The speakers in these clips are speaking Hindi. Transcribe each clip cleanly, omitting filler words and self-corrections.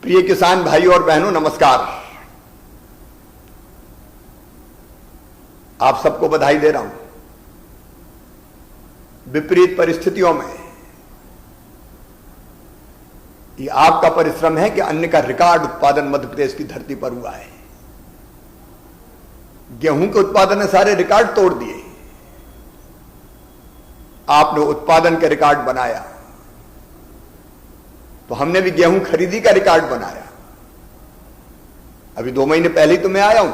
प्रिय किसान भाइयों और बहनों, नमस्कार। आप सबको बधाई दे रहा हूं। विपरीत परिस्थितियों में ये आपका परिश्रम है कि अन्न का रिकॉर्ड उत्पादन मध्य प्रदेश की धरती पर हुआ है। गेहूं के उत्पादन ने सारे रिकॉर्ड तोड़ दिए। आपने उत्पादन के रिकॉर्ड बनाया तो हमने भी गेहूं खरीदी का रिकॉर्ड बनाया। अभी 2 महीने पहले ही तो मैं आया हूं।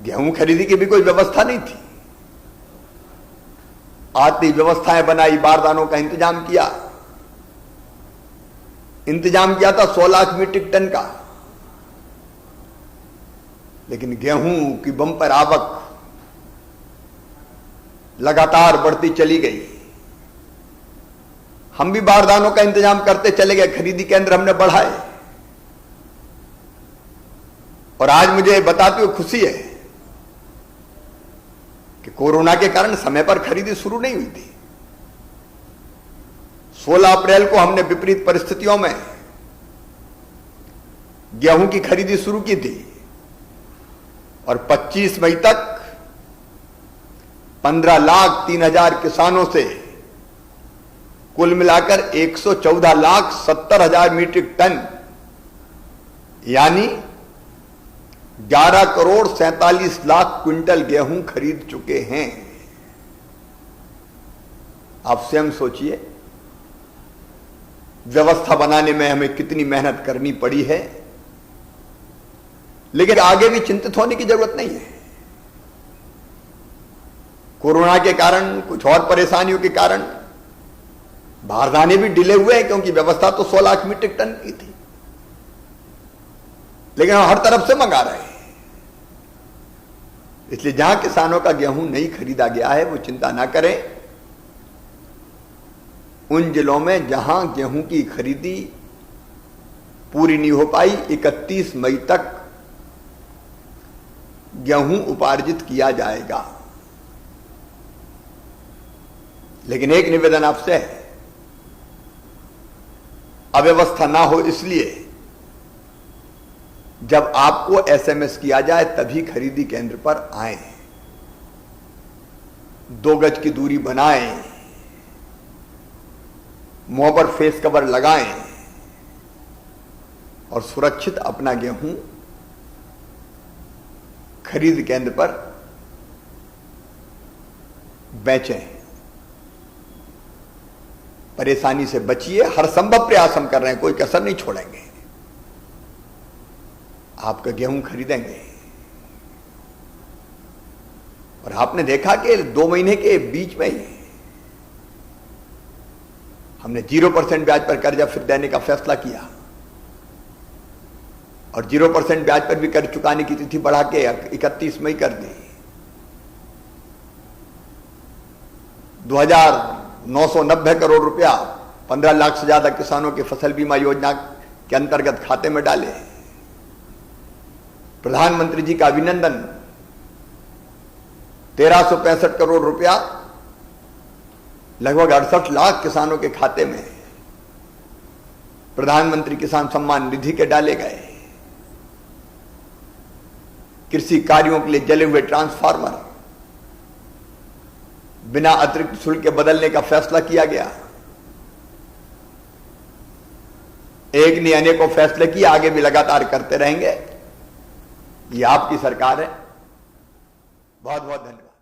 गेहूं खरीदी की भी कोई व्यवस्था नहीं थी। आती व्यवस्थाएं बनाई, बारदानों का इंतजाम किया था 100 लाख मीट्रिक टन का। लेकिन गेहूं की बंपर आवक लगातार बढ़ती चली गई। हम भी बारदानों का इंतजाम करते चले गए, खरीदी केंद्र हमने बढ़ाए। और आज मुझे बताते हुए खुशी है कि कोरोना के कारण समय पर खरीदी शुरू नहीं हुई थी। 16 अप्रैल को हमने विपरीत परिस्थितियों में गेहूं की खरीदी शुरू की थी और 25 मई तक 15,03,000 किसानों से कुल मिलाकर 114,70,000 मीट्रिक टन यानी 11,47,00,000 क्विंटल गेहूं खरीद चुके हैं। आप स्वयं सोचिए व्यवस्था बनाने में हमें कितनी मेहनत करनी पड़ी है। लेकिन आगे भी चिंतित होने की जरूरत नहीं है। कोरोना के कारण, कुछ और परेशानियों के कारण बारदाने भी डिले हुए हैं, क्योंकि व्यवस्था तो 100 लाख मीट्रिक टन की थी। लेकिन हम हर तरफ से मंगा रहे हैं। इसलिए जहां किसानों का गेहूं नहीं खरीदा गया है वो चिंता ना करें। उन जिलों में जहां गेहूं की खरीदी पूरी नहीं हो पाई, 31 मई तक गेहूं उपार्जित किया जाएगा। लेकिन एक निवेदन आपसे है, अव्यवस्था ना हो इसलिए जब आपको एसएमएस किया जाए तभी खरीदी केंद्र पर आएं। 2 गज की दूरी बनाएं, मुंह पर फेस कवर लगाएं और सुरक्षित अपना गेहूं खरीद केंद्र पर बेचें। परेशानी से बचिए। हर संभव प्रयास हम कर रहे हैं, कोई कसर नहीं छोड़ेंगे। आपका गेहूं खरीदेंगे। और आपने देखा कि 2 महीने के बीच में ही हमने 0% ब्याज पर कर्जा फिर देने का फैसला किया और 0% ब्याज पर भी कर्ज चुकाने की तिथि बढ़ा के 31 मई कर दी। 2,990 करोड़ रुपया 15 लाख से ज्यादा किसानों के फसल बीमा योजना के अंतर्गत खाते में डाले। प्रधानमंत्री जी का अभिनंदन। 1,365 करोड़ रुपया लगभग 68 लाख किसानों के खाते में प्रधानमंत्री किसान सम्मान निधि के डाले गए। कृषि कार्यों के लिए जले हुए ट्रांसफार्मर बिना अतिरिक्त शुल्क के बदलने का फैसला किया गया। एक ने अनेकों फैसले किए, आगे भी लगातार करते रहेंगे। ये आपकी सरकार है। बहुत बहुत धन्यवाद।